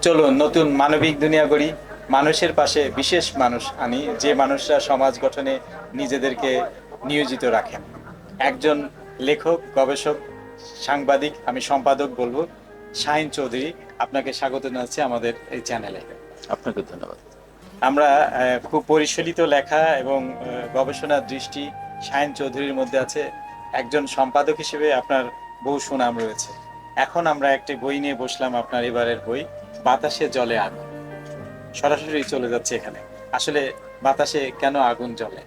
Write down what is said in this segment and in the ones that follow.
চলুন নতুন মানবিক দুনিয়া গড়ি, মানুষের পাশে বিশেষ মানুষ আনি, যে মানুষরা সমাজ গঠনে নিজেদেরকে নিয়োজিত রাখেন। একজন লেখক, গবেষক, সাংবাদিক, আমি সম্পাদক বলবো, শাহিন চৌধুরী, আপনাকে স্বাগত জানাচ্ছি আমাদের এই চ্যানেলে। আপনাকে ধন্যবাদ। আমরা খুব পরিশীলিত লেখা এবং গবেষণার দৃষ্টি শাহিন চৌধুরীর মধ্যে আছে। একজন সম্পাদক হিসেবে আপনার বহু সুনাম রয়েছে। এখন আমরা একটি বই নিয়ে বসলাম, আপনার এবারের বই বাতাসে জলে আগুন। সরাসরি চলে যাচ্ছে এখানে, আসলে বাতাসে কেন আগুন জ্বলে?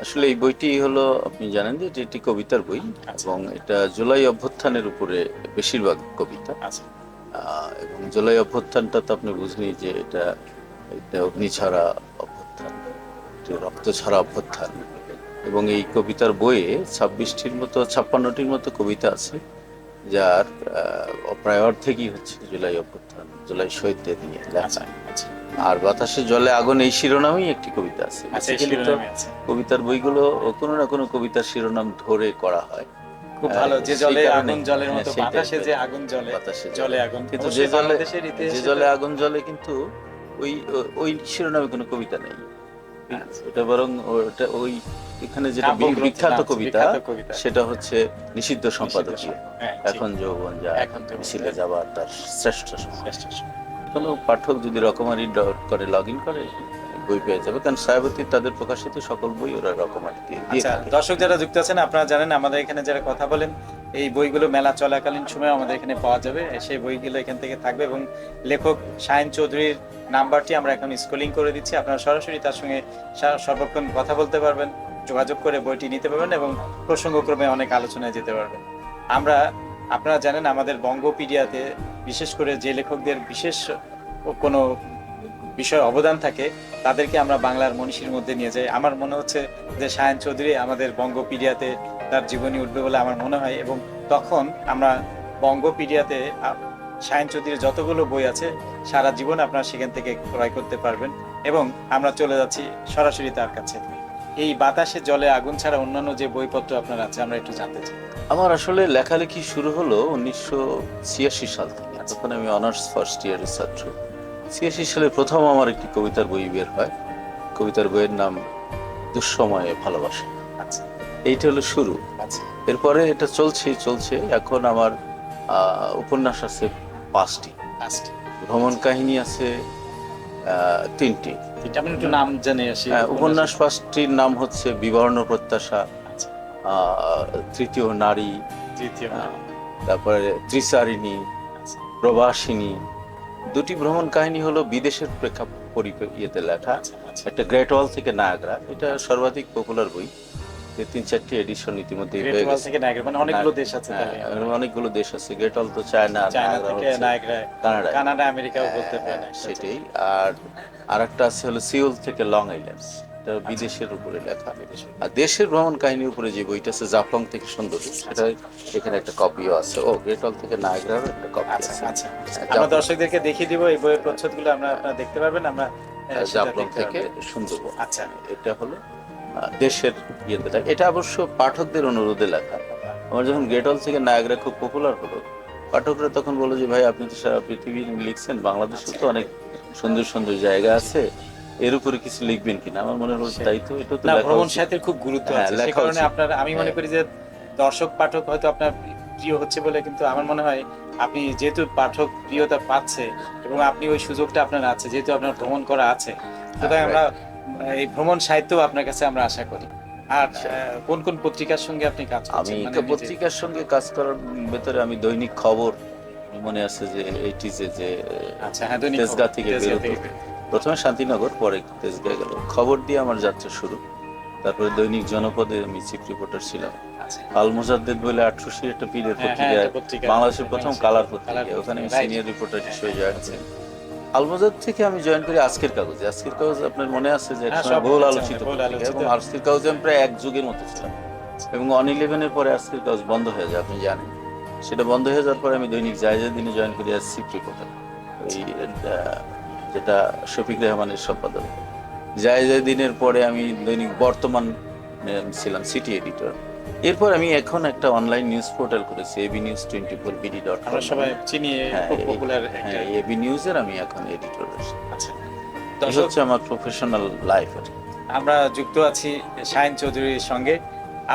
আসলে এই বইটি হলো, আপনি জানেন যে এটি একটি কবিতার বই এবং এটা জুলাই অভ্যুত্থানের উপরে বেশিরভাগ কবিতা। এবং জুলাই অভ্যুত্থানটা তো আপনি বুঝনি যে এটা অগ্নিছাড়া অভ্যুত্থান, রক্ত ছাড়া অভ্যুত্থান। এবং এই কবিতার বইয়ে 56টির মতো কবিতা আছে, যার প্রায় অর্ধেকই হচ্ছে জুলাই অভ্যুত্থান, জুলাই শহীদদের নিয়ে লেখা। আর বাতাসে জলে আগুন এই শিরোনামেই একটি কবিতা আছে। কবিতার বইগুলো কোনো না কোনো কবিতার শিরোনাম ধরে করা হয়। খুব ভালো, যে জলে আগুন জলের মতো বাতাসে যে আগুন জ্বলে, বাতাসে জলে আগুন। কিন্তু যে জলে আগুন জ্বলে কিন্তু ওই শিরোনামে কোনো কবিতা নেই। এটা বরং ওই এখানে যেটা বিখ্যাত কবিতা সেটা হচ্ছে নিষিদ্ধ সম্পাদকীয়, এখন যৌবন যা মিছিলে যাবার তার শ্রেষ্ঠ সময়। কোনো পাঠক যদি রকমারি করে লগ ইন করে বই পেয়ে যাবে, কারণ সাহেবতী তাদের প্রকাশিত সকল বই ওরা রকমারি দিয়ে। দর্শক যারা যুক্ত আছেন, আপনারা জানেন আমাদের এখানে যারা কথা বলেন, এই বইগুলো মেলা চলাকালীন সময় আমাদের এখানে পাওয়া যাবে, সেই বইগুলো এখান থেকে থাকবে। এবং লেখক শাহিন চৌধুরীর নাম্বারটি আমরা এখন স্ক্রলিং করে দিচ্ছি, আপনারা সরাসরি তার সঙ্গে সর্বক্ষণ কথা বলতে পারবেন, যোগাযোগ করে বইটি নিতে পারবেন এবং প্রসঙ্গক্রমে অনেক আলোচনায় যেতে পারবেন। আপনারা জানেন আমাদের বঙ্গপিডিয়াতে বিশেষ করে যে লেখকদের বিশেষ কোনো বিষয় অবদান থাকে তাদেরকে আমরা বাংলার মনীষীর মধ্যে নিয়ে যাই। আমার মনে হচ্ছে যে শাহিন চৌধুরী আমাদের বঙ্গপিডিয়াতে তার জীবনী উঠবে বলে আমার মনে হয়, এবং তখন আমরা বঙ্গপিডিয়াতে শাহিন চৌধুরীর যতগুলো বই আছে সারা জীবন আপনারা সেখান থেকে ক্রয় করতে পারবেন। এবং আমরা চলে যাচ্ছি সরাসরি তার কাছে। এই বাতাসে জলে আগুন ছাড়া অন্যান্য যে বইপত্র আপনার আছে আমরা একটু জানতে চাই। আমার আসলে লেখালেখি শুরু হলো 1986 সাল থেকে, তখন আমি অনার্স ফার্স্ট ইয়ারের ছাত্র। 86 সালে প্রথম আমার একটি কবিতার বই বের হয়, কবিতার বইয়ের নাম দুঃসময়ে ভালোবাসা। এইটা হলো শুরু। এরপরে এটা চলছে। এখন আমার উপন্যাস আছে 5টি, ভ্রমণ কাহিনী আছে 3টি। নাম জেনে আসি। উপন্যাস 5টির নাম হচ্ছে বিবর্ণ প্রত্যাশা, তৃতীয় নারী, তারপরে ত্রিচারিণী, প্রবাসিনী। 2টি ভ্রমণ কাহিনী হলো বিদেশের প্রেক্ষাপটে লেখা। একটা গ্রেট ওয়াল থেকে নায়াগ্রা, এটা সর্বাধিক পপুলার বই, 3-4টি এডিশন ইতিমধ্যে হয়ে গেছে। অনেকগুলো দেশ আছে। গ্রেট ওয়াল তো চায়না, কানাডা, আমেরিকাও বলতে পারেন সেটাই। আর একটা আছে হলো সিউল থেকে লং আইল্যান্ড, এটা বিদেশের উপরে লেখা। আর দেশের ভ্রমণ কাহিনীর উপরে যে বইটা আছে জাফলং থেকে সুন্দর, সেটা এখানে একটা কপিও আছে। গ্রেট ওয়াল থেকে নায়াগ্রার একটা কপি আছে। আমরা দর্শকদেরকে দেখিয়ে দিব এই বইয়ের প্রচ্ছদগুলো, আপনারা দেখতে পারবেন। আমরা জাফলং থেকে সুন্দর। এটা হলো দেশের ইয়েতে। এটা অবশ্য পাঠকদের অনুরোধে লেখা। আমার যখন গ্রেট ওয়াল থেকে নায়াগ্রা খুব পপুলার হলো, পাঠকরা তখন বললো যে ভাই আপনি তো সারা পৃথিবী লিখছেন, বাংলাদেশে তো অনেক সুন্দর সুন্দর জায়গা আছে, এর উপরে কিছু লিখবেন কিনা। আমার মনে হলো তাই তো, এটা তো ভ্রমণ সাহিত্যের খুব গুরুত্ব আছে, সেই কারণে আমি মনে করি যে দর্শক পাঠক হয়তো আপনার প্রিয় হচ্ছে বলে, কিন্তু আমার মনে হয় আপনি যেহেতু পাঠক প্রিয়তা পাচ্ছে এবং আপনি ওই সুযোগটা আপনার আছে, যেহেতু আপনার ভ্রমণ করা আছে, সুতরাং আমরা এই ভ্রমণ সাহিত্য আপনার কাছে আমরা আশা করি। আর কোন কোন পত্রিকার সঙ্গে আপনি কাজ করছেন? আমি পত্রিকার সঙ্গে কাজ করার ভেতরে আমি দৈনিক খবর, মনে আছে যে এইটিজে যে তেজগাঁ থেকে বেরোতো, প্রথমে শান্তিনগর, পরে তেজগাঁ গেল, খবর দিয়ে আমার যাত্রা শুরু। তারপরে দৈনিক জনপদে আমি চিফ রিপোর্টার ছিলাম। আল মুজাদ্দেদ বলে 88 একটা পীরের পত্রিকা, বাংলাদেশের প্রথম কালার পত্রিকা, ওখানে আমি সিনিয়র রিপোর্টার হিসেবে জয়েন করি। আলমোজাদ থেকে আমি জয়েন করি আজকের কাগজে। আজকের কাগজ আপনার মনে আছে যে বহুল আলোচিত পত্রিকা, এবং আজকের কাগজে আমি প্রায় 1 যুগের মতো ছিলাম। এবং অন-11-এর পরে আজকের কাগজ বন্ধ হয়ে যায়, আপনি জানেন। সেটা বন্ধ হয়ে যাওয়ার পরে আমি দৈনিক জায়েজের দিনে জয়েন করি as চিফ রিপোর্টার, যেটা শফিক রেহমানের সম্পাদক। জায়েজের দিনের পরে আমি দৈনিক বর্তমান ছিলাম সিটি এডিটর। এরপর আমি এখন একটা অনলাইন নিউজ পোর্টাল করেছি, abnews24bd.com। আমরা সবাই চিনি, খুব পপুলার একটা। হ্যাঁ, এবি নিউজের আমি এখন এডিটর আছি। আচ্ছা, এই দর্শক, হচ্ছে আমার প্রফেশনাল লাইফ আর কি। আমরা যুক্ত আছি শাহিন চৌধুরীর সঙ্গে।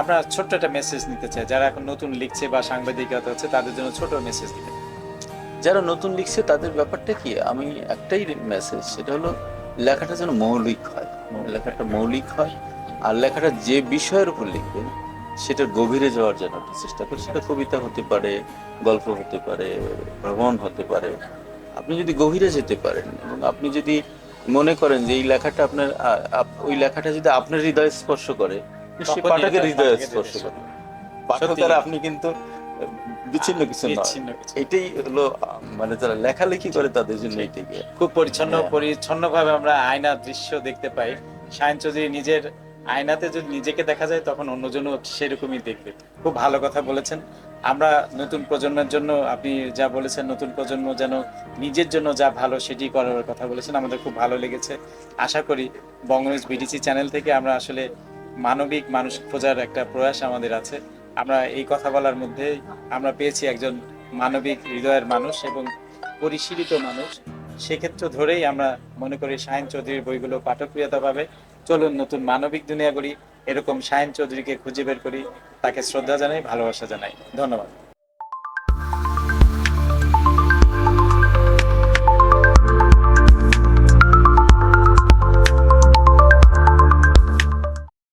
আমরা ছোট্ট একটা মেসেজ নিতে চাই, যারা এখন নতুন লিখছে বা সাংবাদিকতা হচ্ছে তাদের জন্য ছোট মেসেজ দিতে। যারা নতুন লিখছে তাদের ব্যাপারটা কি, আমি একটাই মেসেজ, সেটা হলো লেখাটা যেন মৌলিক হয়, লেখাটা মৌলিক হয়। আর লেখাটা যে বিষয়ের উপর লিখবেন সেটার গভীরে যাওয়ার জন্য একটু চেষ্টা করি। সেটা কবিতা হতে পারে, গল্প হতে পারে, ভ্রমণ হতে পারে। আপনি যদি গভীরে যেতে পারেন এবং আপনি যদি মনে করেন যে এই লেখাটা আপনার ওই লেখাটা যদি আপনার হৃদয় স্পর্শ করে, নিশ্চয়ই তখনই পাঠকের এটা হৃদয় পাঠকের স্পর্শ হৃদয় করে। পাঠকের আপনি কিন্তু বিচ্ছিন্ন কিছু নয়। বিচ্ছিন্ন কিছু। এটাই হলো মানে যারা লেখালেখি করে তাদের জন্য এটাই। খুব পরিচ্ছন্ন ভাবে আমরা আয়না দৃশ্য দেখতে পাই। শাহিন চৌধুরী নিজের আয়নাতে যদি নিজেকে দেখা যায় তখন অন্যজনও সেরকমই দেখবে। খুব ভালো কথা বলেছেন। আমরা নতুন প্রজন্মের জন্য আপনি যা বলেছেন, নতুন প্রজন্ম যেন নিজের জন্য যা ভালো সেটি করার কথা বলেছেন, আমাদের খুব ভালো লেগেছে। আশা করি বঙ্গনিউজ বিটিসি চ্যানেল থেকে আমরা আসলে মানবিক মানুষ খোঁজার একটা প্রয়াস আমাদের আছে। আমরা এই কথা বলার মধ্যে আমরা পেয়েছি একজন মানবিক হৃদয়ের মানুষ এবং পরিশীলিত মানুষ। সেক্ষেত্র ধরেই আমরা মনে করি শাহিন চৌধুরীর বইগুলো পাঠকপ্রিয়তা পাবে। চলুন নতুন মানবিক দুনিয়া গড়ি, এরকম শাহিন চৌধুরীকে খুঁজে বের করি, তাকে শ্রদ্ধা জানাই, ভালোবাসা জানাই। ধন্যবাদ।